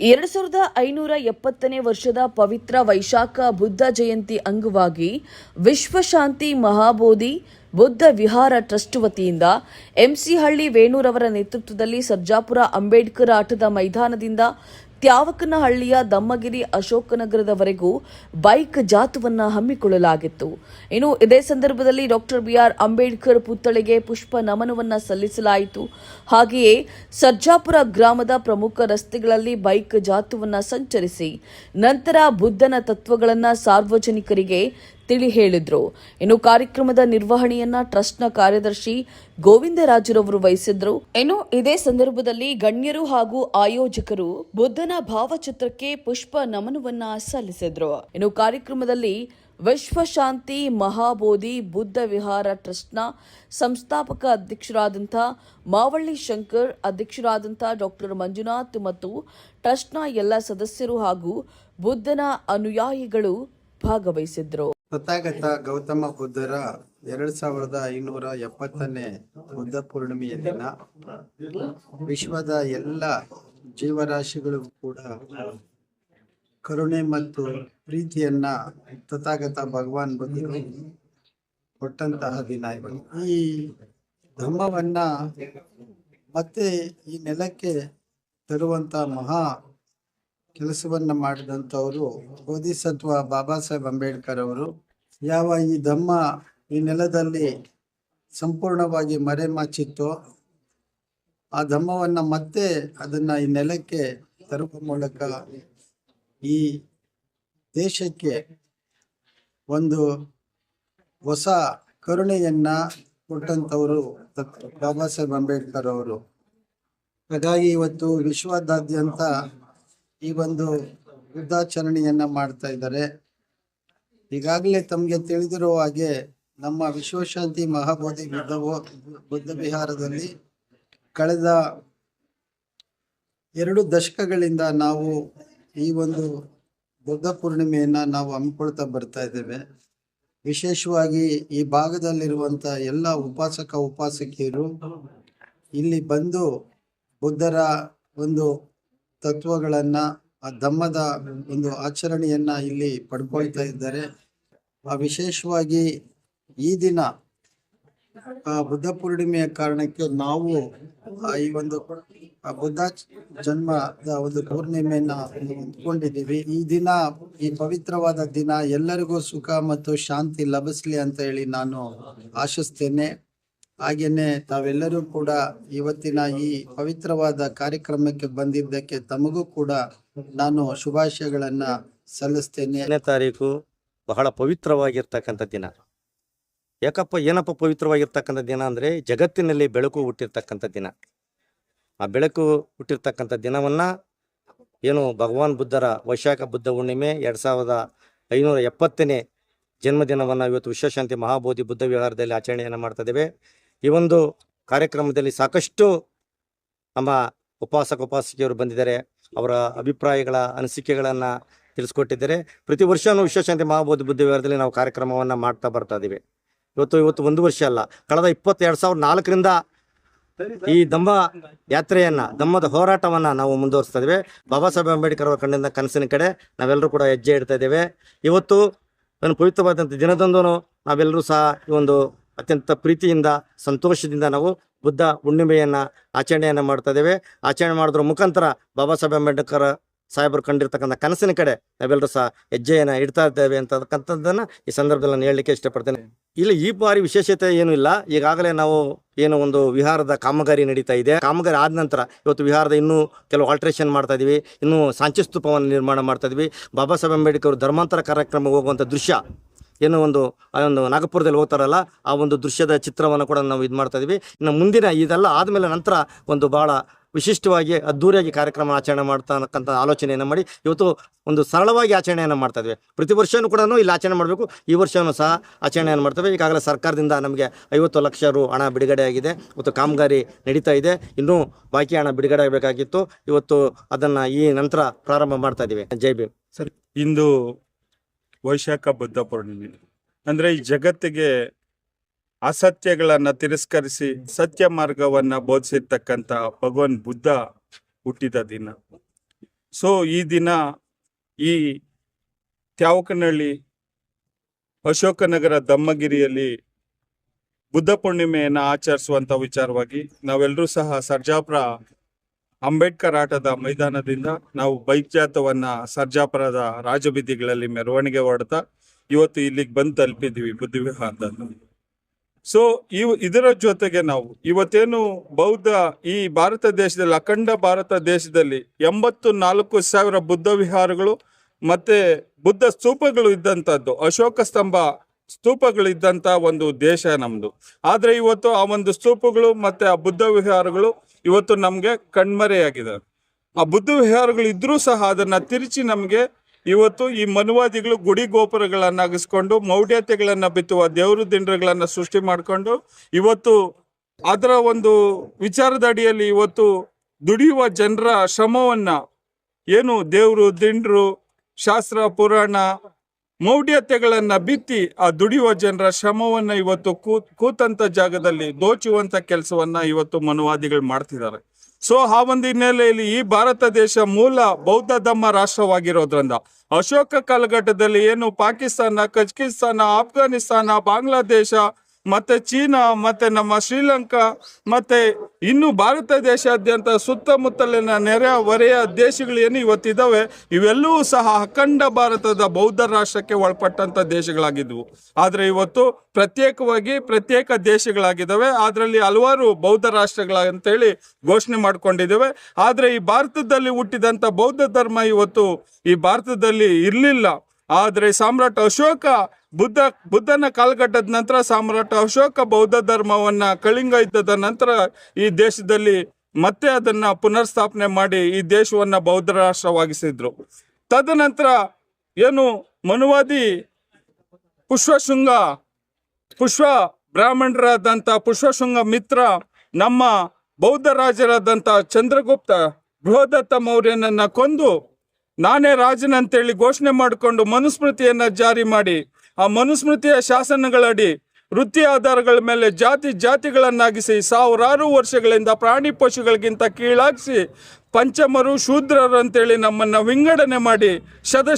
2570ನೇ ವರ್ಷದ ಪವಿತ್ರ ವೈಶಾಖ ಬುದ್ಧ ಜಯಂತಿ ಅಂಗವಾಗಿ ವಿಶ್ವಶಾಂತಿ ಮಹಾಬೋಧಿ ಬುದ್ಧ ವಿಹಾರ ಟ್ರಸ್ಟ್ ವತಿಯಿಂದ ಎಂಸಿ ಹಳ್ಳಿ ವೇಣೂರವರ ನೇತೃತ್ವದಲ್ಲಿ ಸರ್ಜಾಪುರ ಅಂಬೇಡ್ಕರ್ ಆಟದ ಮೈದಾನದಿಂದ ತ್ಯಾವಕನಹಳ್ಳಿಯ ದಮ್ಮಗಿರಿ ಅಶೋಕನಗರದವರೆಗೂ ಬೈಕ್ ಜಾಥಾವನ್ನು ಹಮ್ಮಿಕೊಳ್ಳಲಾಗಿತ್ತು. ಇನ್ನು ಇದೇ ಸಂದರ್ಭದಲ್ಲಿ ಡಾಕ್ಟರ್ ಬಿಆರ್ ಅಂಬೇಡ್ಕರ್ ಪುತ್ಥಳಿಗೆ ಪುಷ್ಪ ನಮನವನ್ನು ಸಲ್ಲಿಸಲಾಯಿತು. ಹಾಗೆಯೇ ಸರ್ಜಾಪುರ ಗ್ರಾಮದ ಪ್ರಮುಖ ರಸ್ತೆಗಳಲ್ಲಿ ಬೈಕ್ ಜಾಥಾವನ್ನು ಸಂಚರಿಸಿ ನಂತರ ಬುದ್ಧನ ತತ್ವಗಳನ್ನು ಸಾರ್ವಜನಿಕರಿಗೆ ತಿಳಿ ಹೇಳಿದ್ರು. ಇನ್ನು ಕಾರ್ಯಕ್ರಮದ ನಿರ್ವಹಣೆಯನ್ನ ಟ್ರಸ್ಟ್ನ ಕಾರ್ಯದರ್ಶಿ ಗೋವಿಂದರಾಜುರವರು ವಹಿಸಿದ್ರು. ಇನ್ನು ಇದೇ ಸಂದರ್ಭದಲ್ಲಿ ಗಣ್ಯರು ಹಾಗೂ ಆಯೋಜಕರು ಬುದ್ಧನ ಭಾವಚಿತ್ರಕ್ಕೆ ಪುಷ್ಪ ನಮನವನ್ನ ಸಲ್ಲಿಸಿದ್ರು. ಇನ್ನು ಕಾರ್ಯಕ್ರಮದಲ್ಲಿ ವಿಶ್ವಶಾಂತಿ ಮಹಾಬೋಧಿ ಬುದ್ಧ ವಿಹಾರ ಟ್ರಸ್ಟ್ನ ಸಂಸ್ಥಾಪಕ ಅಧ್ಯಕ್ಷರಾದಂಥ ಮಾವಳ್ಳಿ ಶಂಕರ್, ಅಧ್ಯಕ್ಷರಾದಂಥ ಡಾಕ್ಟರ್ ಮಂಜುನಾಥ್ ಮತ್ತು ಟ್ರಸ್ಟ್ನ ಎಲ್ಲ ಸದಸ್ಯರು ಹಾಗೂ ಬುದ್ಧನ ಅನುಯಾಯಿಗಳು ಭಾಗವಹಿಸಿದ್ರು. ತಥಾಗತ ಗೌತಮ ಬುದ್ಧರ 2570ನೇ ಬುದ್ಧ ಪೂರ್ಣಿಮೆಯ ದಿನ ವಿಶ್ವದ ಎಲ್ಲ ಜೀವರಾಶಿಗಳು ಕೂಡ ಕರುಣೆ ಮತ್ತು ಪ್ರೀತಿಯನ್ನ ತಥಾಗತ ಭಗವಾನ್ ಬುದ್ಧರು ಕೊಟ್ಟಂತಹ ದಿನ ಇವತ್ತು. ಈ ಧರ್ಮವನ್ನ ಮತ್ತೆ ಈ ನೆಲಕ್ಕೆ ತರುವಂತ ಮಹಾ ಕೆಲಸವನ್ನ ಮಾಡಿದಂಥವರು ಬೋಧಿಸತ್ವ ಬಾಬಾ ಸಾಹೇಬ್ ಅಂಬೇಡ್ಕರ್ ಅವರು. ಯಾವ ಈ ಧಮ್ಮ ಈ ನೆಲದಲ್ಲಿ ಸಂಪೂರ್ಣವಾಗಿ ಮರೆಮಾಚಿತ್ತೋ ಆ ಧಮ್ಮವನ್ನ ಮತ್ತೆ ಅದನ್ನ ಈ ನೆಲಕ್ಕೆ ತರುವ ಮೂಲಕ ಈ ದೇಶಕ್ಕೆ ಒಂದು ಹೊಸ ಕರುಣೆಯನ್ನ ಕೊಟ್ಟಂಥವರು ಬಾಬಾ ಸಾಹೇಬ್ ಅಂಬೇಡ್ಕರ್ ಅವರು. ಹಾಗಾಗಿ ಇವತ್ತು ವಿಶ್ವದಾದ್ಯಂತ ಈ ಒಂದು ಬುದ್ಧಾಚರಣೆಯನ್ನ ಮಾಡ್ತಾ ಇದ್ದಾರೆ. ಈಗಾಗಲೇ ತಮಗೆ ತಿಳಿದಿರುವ ಹಾಗೆ ನಮ್ಮ ವಿಶ್ವಶಾಂತಿ ಮಹಾಬೋಧಿ ಬುದ್ಧ ವಿಹಾರದಲ್ಲಿ ಕಳೆದ 2 ದಶಕಗಳಿಂದ ನಾವು ಈ ಒಂದು ಬುದ್ಧ ಪೂರ್ಣಿಮೆಯನ್ನ ನಾವು ಹಮ್ಮಿಕೊಳ್ತಾ ಬರ್ತಾ ಇದ್ದೇವೆ. ವಿಶೇಷವಾಗಿ ಈ ಭಾಗದಲ್ಲಿರುವಂತ ಎಲ್ಲ ಉಪಾಸಕಿಯರು ಇಲ್ಲಿ ಬಂದು ಬುದ್ಧರ ಒಂದು ತತ್ವಗಳನ್ನ ಆ ಧಮ್ಮದ ಒಂದು ಆಚರಣೆಯನ್ನ ಇಲ್ಲಿ ಪಡ್ಕೊಳ್ತಾ ಇದ್ದಾರೆ. ವಿಶೇಷವಾಗಿ ಈ ದಿನ ಬುದ್ಧ ಪೂರ್ಣಿಮೆಯ ಕಾರಣಕ್ಕೆ ನಾವು ಈ ಒಂದು ಬುದ್ಧ ಜನ್ಮದ ಒಂದು ಪೂರ್ಣಿಮೆಯನ್ನ ಹೊಂದ್ಕೊಂಡಿದ್ದೀವಿ. ಈ ದಿನ, ಈ ಪವಿತ್ರವಾದ ದಿನ ಎಲ್ಲರಿಗೂ ಸುಖ ಮತ್ತು ಶಾಂತಿ ಲಭಿಸ್ಲಿ ಅಂತ ಹೇಳಿ ನಾನು ಆಶಿಸ್ತೇನೆ. ಹಾಗೇನೆ ತಾವೆಲ್ಲರೂ ಕೂಡ ಇವತ್ತಿನ ಈ ಪವಿತ್ರವಾದ ಕಾರ್ಯಕ್ರಮಕ್ಕೆ ಬಂದಿದ್ದಕ್ಕೆ ತಮಗೂ ಕೂಡ ನಾನು ಶುಭಾಶಯಗಳನ್ನ ಸಲ್ಲಿಸ್ತೇನೆ. 2ನೇ ತಾರೀಕು ಬಹಳ ಪವಿತ್ರವಾಗಿರ್ತಕ್ಕಂಥ ದಿನ. ಏನಪ್ಪ ಪವಿತ್ರವಾಗಿರ್ತಕ್ಕಂಥ ದಿನ ಅಂದ್ರೆ ಜಗತ್ತಿನಲ್ಲಿ ಬೆಳಕು ಹುಟ್ಟಿರ್ತಕ್ಕಂಥ ದಿನ. ಆ ಬೆಳಕು ಹುಟ್ಟಿರ್ತಕ್ಕಂಥ ದಿನವನ್ನ ಏನು ಭಗವಾನ್ ಬುದ್ಧರ ವೈಶಾಖ ಬುದ್ಧ ಹುಣ್ಣಿಮೆ 2570ನೇ ಜನ್ಮದಿನವನ್ನ ಇವತ್ತು ವಿಶ್ವಶಾಂತಿ ಮಹಾಬೋಧಿ ಬುದ್ಧ ವಿಹಾರದಲ್ಲಿ ಆಚರಣೆಯನ್ನು ಮಾಡ್ತಾ ಇದ್ದೇವೆ. ಈ ಒಂದು ಕಾರ್ಯಕ್ರಮದಲ್ಲಿ ಸಾಕಷ್ಟು ನಮ್ಮ ಉಪಾಸಕಿಯರು ಬಂದಿದ್ದಾರೆ. ಅವರ ಅಭಿಪ್ರಾಯಗಳ ಅನಿಸಿಕೆಗಳನ್ನು ತಿಳಿಸ್ಕೊಟ್ಟಿದ್ದಾರೆ. ಪ್ರತಿ ವರ್ಷವೂ ವಿಶ್ವಶಾಂತಿ ಮಹಾಬೋಧಿ ಬುದ್ಧ ವಿಹಾರದಲ್ಲಿ ನಾವು ಕಾರ್ಯಕ್ರಮವನ್ನು ಮಾಡ್ತಾ ಬರ್ತಾ ಇದ್ದೀವಿ. ಇವತ್ತು 1 ವರ್ಷ ಅಲ್ಲ, ಕಳೆದ 2004ರಿಂದ ಈ ಧಮ್ಮ ಯಾತ್ರೆಯನ್ನ, ಧಮ್ಮದ ಹೋರಾಟವನ್ನ ನಾವು ಮುಂದುವರಿಸ್ತಾ ಇದ್ದೇವೆ. ಬಾಬಾ ಸಾಹೇಬ್ ಅಂಬೇಡ್ಕರ್ ಅವರ ಕಣ್ಣಿಂದ ಕನಸಿನ ಕಡೆ ನಾವೆಲ್ಲರೂ ಕೂಡ ಹೆಜ್ಜೆ ಇಡ್ತಾ ಇದ್ದೇವೆ. ಇವತ್ತು ಪವಿತ್ರವಾದಂಥ ದಿನದಂದು ನಾವೆಲ್ಲರೂ ಸಹ ಈ ಒಂದು ಅತ್ಯಂತ ಪ್ರೀತಿಯಿಂದ ಸಂತೋಷದಿಂದ ನಾವು ಬುದ್ಧ ಹುಣ್ಣಿಮೆಯನ್ನ ಆಚರಣೆಯನ್ನ ಮಾಡ್ತಾ ಇದ್ದೇವೆ. ಆಚರಣೆ ಮಾಡೋದ್ರ ಮುಖಾಂತರ ಬಾಬಾ ಸಾಹೇಬ್ ಅಂಬೇಡ್ಕರ್ ಸಾಹೇಬರು ಕಂಡಿರ್ತಕ್ಕಂಥ ಕನಸಿನ ಕಡೆ ನಾವೆಲ್ಲರೂ ಸಹ ಹೆಜ್ಜೆಯನ್ನು ಇಡ್ತಾ ಇದ್ದೇವೆ ಅಂತಕ್ಕಂಥದ್ದನ್ನ ಈ ಸಂದರ್ಭದಲ್ಲಿ ನಾನು ಹೇಳಲಿಕ್ಕೆ ಇಷ್ಟಪಡ್ತೇನೆ. ಇಲ್ಲಿ ಈ ಬಾರಿ ವಿಶೇಷತೆ ಏನೂ ಇಲ್ಲ. ಈಗಾಗಲೇ ನಾವು ಏನು ಒಂದು ವಿಹಾರದ ಕಾಮಗಾರಿ ನಡೀತಾ ಇದೆ. ಕಾಮಗಾರಿ ಆದ ನಂತರ ಇವತ್ತು ವಿಹಾರದ ಇನ್ನೂ ಕೆಲವು ಆಲ್ಟ್ರೇಷನ್ ಮಾಡ್ತಾ ಇದೀವಿ. ಇನ್ನೂ ಸಾಂಚಿ ಸ್ತೂಪವನ್ನು ನಿರ್ಮಾಣ ಮಾಡ್ತಾ ಇದೀವಿ. ಬಾಬಾ ಸಾಹೇಬ್ ಅಂಬೇಡ್ಕರ್ ಧರ್ಮಾಂತರ ಕಾರ್ಯಕ್ರಮಕ್ಕೆ ಹೋಗುವಂಥ ದೃಶ್ಯ ಏನು ಒಂದು ನಾಗಪುರದಲ್ಲಿ ಹೋಗ್ತಾರಲ್ಲ, ಆ ಒಂದು ದೃಶ್ಯದ ಚಿತ್ರವನ್ನು ಕೂಡ ನಾವು ಇದು ಮಾಡ್ತಾ ಇದೀವಿ. ಇನ್ನು ಮುಂದಿನ ಇದೆಲ್ಲ ಆದಮೇಲೆ ನಂತರ ಒಂದು ಬಹಳ ವಿಶಿಷ್ಟವಾಗಿ ಅದ್ದೂರಿಯಾಗಿ ಕಾರ್ಯಕ್ರಮ ಆಚರಣೆ ಮಾಡ್ತಕ್ಕಂಥ ಆಲೋಚನೆಯನ್ನು ಮಾಡಿ ಇವತ್ತು ಒಂದು ಸರಳವಾಗಿ ಆಚರಣೆಯನ್ನು ಮಾಡ್ತಾ ಇದ್ವಿ. ಪ್ರತಿ ವರ್ಷವೂ ಕೂಡ ಇಲ್ಲಿ ಆಚರಣೆ ಮಾಡಬೇಕು. ಈ ವರ್ಷವೂ ಸಹ ಆಚರಣೆಯನ್ನು ಮಾಡ್ತೇವೆ. ಈಗಾಗಲೇ ಸರ್ಕಾರದಿಂದ ನಮಗೆ 50 ಲಕ್ಷ ರು ಹಣ ಬಿಡುಗಡೆ ಆಗಿದೆ. ಇವತ್ತು ಕಾಮಗಾರಿ ನಡೀತಾ ಇದೆ. ಇನ್ನೂ ಬಾಕಿ ಹಣ ಬಿಡುಗಡೆ ಆಗಬೇಕಾಗಿತ್ತು. ಇವತ್ತು ಅದನ್ನು ಈ ನಂತರ ಪ್ರಾರಂಭ ಮಾಡ್ತಾ ಇದ್ದೀವಿ. ಜೈ ಭೀಮ್. ಸರ್, ಇಂದು ವೈಶಾಖ ಬುದ್ಧ ಪೂರ್ಣಿಮೆ ಅಂದ್ರೆ ಈ ಜಗತ್ತಿಗೆ ಅಸತ್ಯಗಳನ್ನ ತಿರಸ್ಕರಿಸಿ ಸತ್ಯ ಮಾರ್ಗವನ್ನ ಬೋಧಿಸಿರ್ತಕ್ಕಂಥ ಭಗವಾನ್ ಬುದ್ಧ ಹುಟ್ಟಿದ ದಿನ. ಸೊ ಈ ದಿನ ಈ ತ್ಯಾವಕನಹಳ್ಳಿ ಅಶೋಕನಗರ ದಮ್ಮಗಿರಿಯಲ್ಲಿ ಬುದ್ಧ ಪೂರ್ಣಿಮೆಯನ್ನು ಆಚರಿಸುವಂತ ವಿಚಾರವಾಗಿ ನಾವೆಲ್ಲರೂ ಸಹ ಸರ್ಜಾಪುರ ಅಂಬೇಡ್ಕರ್ ಆಟದ ಮೈದಾನದಿಂದ ನಾವು ಬೈಕ್ ಜಾಥವನ್ನ ಸರ್ಜಾಪುರದ ರಾಜಬೀದಿಗಳಲ್ಲಿ ಮೆರವಣಿಗೆ ಹೊಡ್ತಾ ಇವತ್ತು ಇಲ್ಲಿಗೆ ಬಂದು ತಲುಪಿದ್ವಿ ಬುದ್ಧ ವಿಹಾರದಲ್ಲಿ. ಸೊ ಇದರ ಜೊತೆಗೆ ನಾವು ಇವತ್ತೇನು ಬೌದ್ಧ ಈ ಭಾರತ ದೇಶದಲ್ಲಿ, ಅಖಂಡ ಭಾರತ ದೇಶದಲ್ಲಿ 84,000 ಬುದ್ಧ ವಿಹಾರಗಳು ಮತ್ತೆ ಬುದ್ಧ ಸ್ತೂಪಗಳು ಇದ್ದಂಥದ್ದು, ಅಶೋಕ ಸ್ತಂಭ ಸ್ತೂಪಗಳು ಇದ್ದಂತ ಒಂದು ದೇಶ ನಮ್ದು. ಆದ್ರೆ ಇವತ್ತು ಆ ಒಂದು ಸ್ತೂಪಗಳು ಮತ್ತೆ ಆ ಬುದ್ಧ ವಿಹಾರಗಳು ಇವತ್ತು ನಮ್ಗೆ ಕಣ್ಮರೆಯಾಗಿದೆ. ಆ ಬುದ್ಧ ವಿಹಾರಗಳು ಇದ್ರೂ ಸಹ ಅದನ್ನ ತಿರುಚಿ ನಮ್ಗೆ ಇವತ್ತು ಈ ಮನುವಾದಿಗಳು ಗುಡಿ ಗೋಪುರಗಳನ್ನಾಗಿಸ್ಕೊಂಡು ಮೌಢ್ಯತೆಗಳನ್ನ ಬಿತ್ತುವ ದೇವರು ದಿಂಡ್ರಗಳನ್ನ ಸೃಷ್ಟಿ ಮಾಡ್ಕೊಂಡು ಇವತ್ತು ಅದರ ಒಂದು ವಿಚಾರದ ಅಡಿಯಲ್ಲಿ ಇವತ್ತು ದುಡಿಯುವ ಜನರ ಶ್ರಮವನ್ನ, ಏನು ದೇವರು ದಿಂಡ್ರು ಶಾಸ್ತ್ರ ಪುರಾಣ ಮೌಢ್ಯತೆಗಳನ್ನ ಬಿತ್ತಿ ಆ ದುಡಿಯುವ ಜನರ ಶ್ರಮವನ್ನ ಇವತ್ತು ಕೂತಂತ ಜಾಗದಲ್ಲಿ ದೋಚುವಂತ ಕೆಲಸವನ್ನ ಇವತ್ತು ಮನುವಾದಿಗಳು ಮಾಡ್ತಿದ್ದಾರೆ. ಸೊ ಆ ಒಂದು ಹಿನ್ನೆಲೆಯಲ್ಲಿ ಈ ಭಾರತ ದೇಶ ಮೂಲ ಬೌದ್ಧ ಧಮ್ಮ ರಾಷ್ಟ್ರವಾಗಿರೋದ್ರಿಂದ ಅಶೋಕ ಕಾಲಘಟ್ಟದಲ್ಲಿ ಏನು ಪಾಕಿಸ್ತಾನ, ಕಜಕಿಸ್ತಾನ, ಆಫ್ಘಾನಿಸ್ತಾನ, ಬಾಂಗ್ಲಾದೇಶ ಮತ್ತೆ ಚೀನಾ ಮತ್ತೆ ನಮ್ಮ ಶ್ರೀಲಂಕಾ ಮತ್ತೆ ಇನ್ನು ಭಾರತ ದೇಶಾದ್ಯಂತ ಸುತ್ತಮುತ್ತಲಿನ ನೆರೆ ಹೊರೆಯ ದೇಶಗಳು ಏನು ಇವತ್ತಿದ್ದಾವೆ, ಇವೆಲ್ಲವೂ ಸಹ ಅಖಂಡ ಭಾರತದ ಬೌದ್ಧ ರಾಷ್ಟ್ರಕ್ಕೆ ಒಳಪಟ್ಟಂತ ದೇಶಗಳಾಗಿದ್ವು. ಆದ್ರೆ ಇವತ್ತು ಪ್ರತ್ಯೇಕ ದೇಶಗಳಾಗಿದ್ದಾವೆ. ಅದರಲ್ಲಿ ಹಲವಾರು ಬೌದ್ಧ ರಾಷ್ಟ್ರಗಳ ಅಂತೇಳಿ ಘೋಷಣೆ ಮಾಡ್ಕೊಂಡಿದ್ದೇವೆ. ಆದ್ರೆ ಈ ಭಾರತದಲ್ಲಿ ಹುಟ್ಟಿದಂತ ಬೌದ್ಧ ಧರ್ಮ ಇವತ್ತು ಈ ಭಾರತದಲ್ಲಿ ಇರ್ಲಿಲ್ಲ. ಆದ್ರೆ ಸಾಮ್ರಾಟ್ ಅಶೋಕ ಬುದ್ಧನ ಕಾಲಘಟ್ಟದ ನಂತರ ಸಾಮ್ರಾಟ್ ಅಶೋಕ ಬೌದ್ಧ ಧರ್ಮವನ್ನ ಕಳಿಂಗ ಯುದ್ಧದ ನಂತರ ಈ ದೇಶದಲ್ಲಿ ಮತ್ತೆ ಅದನ್ನ ಪುನರ್ಸ್ಥಾಪನೆ ಮಾಡಿ ಈ ದೇಶವನ್ನ ಬೌದ್ಧ ರಾಷ್ಟ್ರವಾಗಿಸಿದ್ರು. ತದನಂತರ ಏನು ಮನುವಾದಿ ಪುಷ್ಪ ಬ್ರಾಹ್ಮಣರಾದಂಥ ಪುಷ್ಪಶೃಂಗ ಮಿತ್ರ ನಮ್ಮ ಬೌದ್ಧ ರಾಜರಾದಂಥ ಚಂದ್ರಗುಪ್ತ ಬೃಹದತ್ತ ಮೌರ್ಯನನ್ನ ಕೊಂದು ನಾನೇ ರಾಜನಂತೇಳಿ ಘೋಷಣೆ ಮಾಡಿಕೊಂಡು ಮನುಸ್ಮೃತಿಯನ್ನ ಜಾರಿ ಮಾಡಿ ಆ ಮನುಸ್ಮೃತಿಯ ಶಾಸನಗಳಡಿ ವೃತ್ತಿ ಆಧಾರಗಳ ಮೇಲೆ ಜಾತಿಗಳನ್ನಾಗಿಸಿ ಸಾವಿರಾರು ವರ್ಷಗಳಿಂದ ಪ್ರಾಣಿ ಪಶುಗಳಿಗಿಂತ ಕೀಳಾಗಿಸಿ ಪಂಚಮರು ಶೂದ್ರರು ಅಂತೇಳಿ ನಮ್ಮನ್ನ ವಿಂಗಡಣೆ ಮಾಡಿ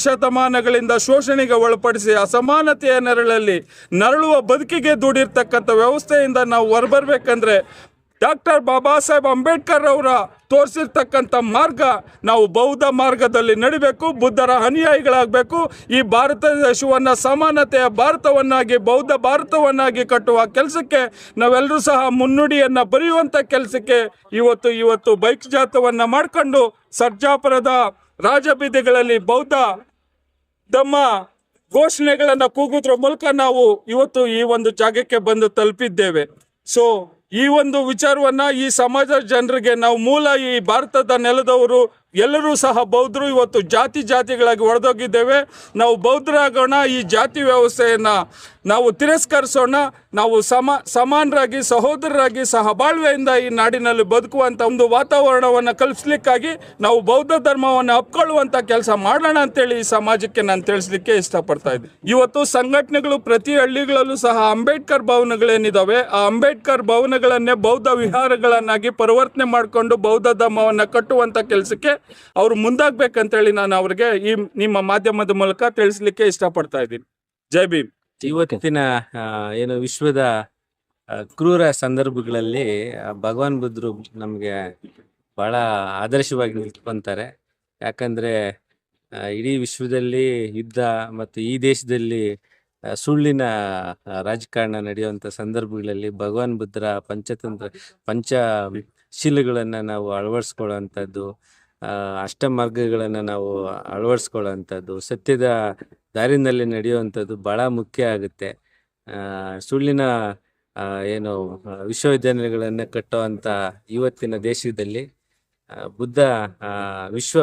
ಶತಮಾನಗಳಿಂದ ಶೋಷಣೆಗೆ ಒಳಪಡಿಸಿ ಅಸಮಾನತೆಯ ನೆರಳಲ್ಲಿ ನರಳುವ ಬದುಕಿಗೆ ದುಡಿರ್ತಕ್ಕಂಥ ವ್ಯವಸ್ಥೆಯಿಂದ ನಾವು ಹೊರಬರ್ಬೇಕಂದ್ರೆ ಡಾಕ್ಟರ್ ಬಾಬಾ ಸಾಹೇಬ್ ಅಂಬೇಡ್ಕರ್ ಅವರ ತೋರಿಸಿರ್ತಕ್ಕಂಥ ಮಾರ್ಗ ನಾವು ಬೌದ್ಧ ಮಾರ್ಗದಲ್ಲಿ ನಡಿಬೇಕು, ಬುದ್ಧರ ಅನುಯಾಯಿಗಳಾಗಬೇಕು. ಈ ಭಾರತ ದೇಶವನ್ನು ಸಮಾನತೆಯ ಭಾರತವನ್ನಾಗಿ ಬೌದ್ಧ ಭಾರತವನ್ನಾಗಿ ಕಟ್ಟುವ ಕೆಲಸಕ್ಕೆ ನಾವೆಲ್ಲರೂ ಸಹ ಮುನ್ನುಡಿಯನ್ನು ಬರೆಯುವಂಥ ಕೆಲಸಕ್ಕೆ ಇವತ್ತು ಬೈಕ್ ಜಾಥವನ್ನ ಮಾಡಿಕೊಂಡು ಸರ್ಜಾಪುರದ ರಾಜಬೀದಿಗಳಲ್ಲಿ ಬೌದ್ಧ ಧಮ್ಮ ಘೋಷಣೆಗಳನ್ನು ಕೂಗುದ್ರ ಮೂಲಕ ನಾವು ಇವತ್ತು ಈ ಒಂದು ಜಾಗಕ್ಕೆ ಬಂದು ತಲುಪಿದ್ದೇವೆ. ಸೊ ಈ ಒಂದು ವಿಚಾರವನ್ನ ಈ ಸಮಾಜ ಜನರಿಗೆ ನಾವು ಮೂಲ ಈ ಭಾರತದ ನೆಲದವರು ಎಲ್ಲರೂ ಸಹ ಬೌದ್ಧರು ಇವತ್ತು ಜಾತಿಗಳಾಗಿ ಒಡೆದೋಗಿದ್ದೇವೆ. ನಾವು ಬೌದ್ಧರಾಗೋಣ, ಈ ಜಾತಿ ವ್ಯವಸ್ಥೆಯನ್ನ ನಾವು ತಿರಸ್ಕರಿಸೋಣ, ನಾವು ಸಮಾನರಾಗಿ ಸಹೋದರರಾಗಿ ಸಹಬಾಳ್ವೆಯಿಂದ ಈ ನಾಡಿನಲ್ಲಿ ಬದುಕುವಂತ ಒಂದು ವಾತಾವರಣವನ್ನು ಕಲ್ಪಿಸ್ಲಿಕ್ಕಾಗಿ ನಾವು ಬೌದ್ಧ ಧರ್ಮವನ್ನು ಅಪ್ಕೊಳ್ಳುವಂತ ಕೆಲಸ ಮಾಡೋಣ ಅಂತೇಳಿ ಈ ಸಮಾಜಕ್ಕೆ ನಾನು ತಿಳಿಸ್ಲಿಕ್ಕೆ ಇಷ್ಟಪಡ್ತಾ ಇದ್ದೀನಿ. ಇವತ್ತು ಸಂಘಟನೆಗಳು ಪ್ರತಿ ಹಳ್ಳಿಗಳಲ್ಲೂ ಸಹ ಅಂಬೇಡ್ಕರ್ ಭವನಗಳೇನಿದಾವೆ ಆ ಅಂಬೇಡ್ಕರ್ ಭವನಗಳನ್ನೇ ಬೌದ್ಧ ವಿಹಾರಗಳನ್ನಾಗಿ ಪರಿವರ್ತನೆ ಮಾಡಿಕೊಂಡು ಬೌದ್ಧ ಧರ್ಮವನ್ನು ಕಟ್ಟುವಂತ ಕೆಲಸಕ್ಕೆ ಅವರು ಮುಂದಾಗಬೇಕಂತೇಳಿ ನಾನು ಅವ್ರಿಗೆ ಈ ನಿಮ್ಮ ಮಾಧ್ಯಮದ ಮೂಲಕ ತಿಳಿಸ್ಲಿಕ್ಕೆ ಇಷ್ಟಪಡ್ತಾ ಇದ್ದೀನಿ. ಜೈ ಭೀಮ್. ಇವತ್ತಿನ ಏನು ವಿಶ್ವದ ಕ್ರೂರ ಸಂದರ್ಭಗಳಲ್ಲಿ ಭಗವಾನ್ ಬುದ್ಧರು ನಮಗೆ ಬಹಳ ಆದರ್ಶವಾಗಿ ನಿಂತ್ಕೊಂತಾರೆ. ಯಾಕಂದ್ರೆ ಇಡೀ ವಿಶ್ವದಲ್ಲಿ ಯುದ್ಧ ಮತ್ತು ಈ ದೇಶದಲ್ಲಿ ಸುಳ್ಳಿನ ರಾಜಕಾರಣ ನಡೆಯುವಂಥ ಸಂದರ್ಭಗಳಲ್ಲಿ ಭಗವಾನ್ ಬುದ್ಧರ ಪಂಚಶೀಲಗಳನ್ನು ನಾವು ಅಳವಡಿಸ್ಕೊಳ್ಳುವಂಥದ್ದು, ಅಷ್ಟಮಾರ್ಗಗಳನ್ನು ನಾವು ಅಳವಡಿಸ್ಕೊಳ್ಳುವಂಥದ್ದು, ಸತ್ಯದ ದಾರಿನಲ್ಲಿ ನಡೆಯುವಂಥದ್ದು ಬಹಳ ಮುಖ್ಯ ಆಗುತ್ತೆ. ಸುಳ್ಳಿನ ಏನು ವಿಶ್ವವಿದ್ಯಾನಿಲಯಗಳನ್ನು ಕಟ್ಟುವಂಥ ಇವತ್ತಿನ ದೇಶದಲ್ಲಿ ಬುದ್ಧ ವಿಶ್ವ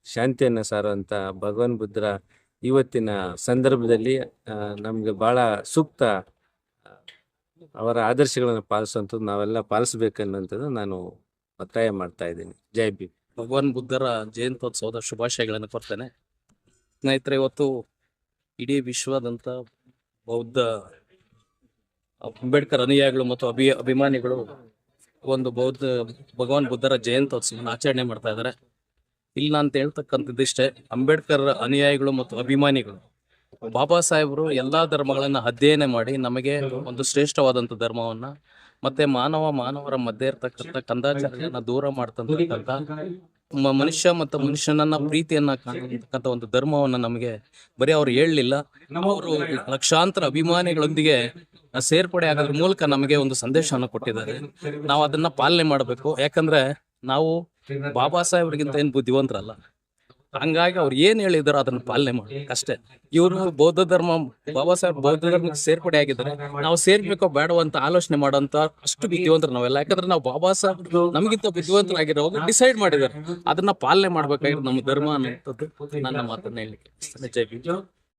ಶಾಂತಿಯನ್ನು ಸಾರುವಂಥ ಭಗವಾನ್ ಬುದ್ಧರ ಇವತ್ತಿನ ಸಂದರ್ಭದಲ್ಲಿ ನಮಗೆ ಬಹಳ ಸೂಕ್ತ. ಅವರ ಆದರ್ಶಗಳನ್ನು ಪಾಲಿಸುವಂಥದ್ದು ನಾವೆಲ್ಲ ಪಾಲಿಸ್ಬೇಕನ್ನುವಂಥದ್ದು ನಾನು ಒತ್ತಾಯ ಮಾಡ್ತಾ ಇದ್ದೀನಿ. ಜೈ ಭೀಮ್. ಭಗವಾನ್ ಬುದ್ಧರ ಜಯಂತ್ಯೋತ್ಸವದ ಶುಭಾಶಯಗಳನ್ನು ಕೊಡ್ತೇನೆ. ಸ್ನೇಹಿತರೆ, ಇವತ್ತು ಇಡೀ ವಿಶ್ವದಂತ ಬೌದ್ಧ ಅಂಬೇಡ್ಕರ್ ಅನುಯಾಯಿಗಳು ಮತ್ತು ಅಭಿಮಾನಿಗಳು ಒಂದು ಭಗವಾನ್ ಬುದ್ಧರ ಜಯಂತ್ಯೋತ್ಸವವನ್ನು ಆಚರಣೆ ಮಾಡ್ತಾ ಇದ್ದಾರೆ. ಇಲ್ಲ ಅಂತ ಹೇಳ್ತಕ್ಕಂಥದ್ದಿಷ್ಟೇ, ಅಂಬೇಡ್ಕರ್ ಅನುಯಾಯಿಗಳು ಮತ್ತು ಅಭಿಮಾನಿಗಳು ಬಾಬಾ ಸಾಹೇಬರು ಎಲ್ಲಾ ಧರ್ಮಗಳನ್ನ ಅಧ್ಯಯನ ಮಾಡಿ ನಮಗೆ ಒಂದು ಶ್ರೇಷ್ಠವಾದಂಥ ಧರ್ಮವನ್ನ ಮತ್ತೆ ಮಾನವರ ಮಧ್ಯೆ ಇರ್ತಕ್ಕಂಥ ಕಂದಾಚಾರಗಳನ್ನ ದೂರ ಮಾಡ್ತಕ್ಕಂಥ ಮನುಷ್ಯ ಮತ್ತು ಮನುಷ್ಯನನ್ನ ಪ್ರೀತಿಯನ್ನ ಕಾಣತಕ್ಕಂಥ ಒಂದು ಧರ್ಮವನ್ನ ನಮಗೆ ಬರೀ ಅವ್ರು ಹೇಳಲಿಲ್ಲ, ಅವರು ಲಕ್ಷಾಂತರ ಅಭಿಮಾನಿಗಳೊಂದಿಗೆ ಸೇರ್ಪಡೆ ಆಗೋದ್ರ ಮೂಲಕ ನಮಗೆ ಒಂದು ಸಂದೇಶವನ್ನು ಕೊಟ್ಟಿದ್ದಾರೆ. ನಾವು ಅದನ್ನ ಪಾಲನೆ ಮಾಡಬೇಕು. ಯಾಕಂದ್ರೆ ನಾವು ಬಾಬಾ ಸಾಹೇಬ್ರಿಗಿಂತ ಏನು ಬುದ್ಧಿವಂತರಲ್ಲ, ಹಂಗಾಗಿ ಅವ್ರು ಏನ್ ಹೇಳಿದಾರೋ ಅದನ್ನ ಪಾಲನೆ ಮಾಡ್ಬೇಕು ಅಷ್ಟೇ. ಇವರು ಬೌದ್ಧ ಧರ್ಮ, ಬಾಬಾ ಸಾಹೇಬ್ ಬೌದ್ಧ ಧರ್ಮಕ್ಕೆ ಸೇರ್ಪಡೆ ಆಗಿದ್ದಾರೆ, ನಾವು ಸೇರ್ಬೇಕೋ ಬೇಡೋ ಅಂತ ಆಲೋಚನೆ ಮಾಡೋಂತ ಅಷ್ಟು ಬುದ್ಧಿವಂತರು ನಾವೆಲ್ಲ. ಯಾಕಂದ್ರೆ ನಾವು ಬಾಬಾ ಸಾಹೇಬ್ ನಮಗಿಂತ ಬುದ್ಧಿವಂತರಾಗಿರೋ ಡಿಸೈಡ್ ಮಾಡಿದ್ದಾರೆ, ಅದನ್ನ ಪಾಲನೆ ಮಾಡ್ಬೇಕಾಗಿರೋದು ನಮ್ಮ ಧರ್ಮ ಅನ್ನೋಂಥದ್ದು ನನ್ನ ಮಾತನ್ನ ಹೇಳಲಿಕ್ಕೆ. ಜೈ ಭೀಮ್.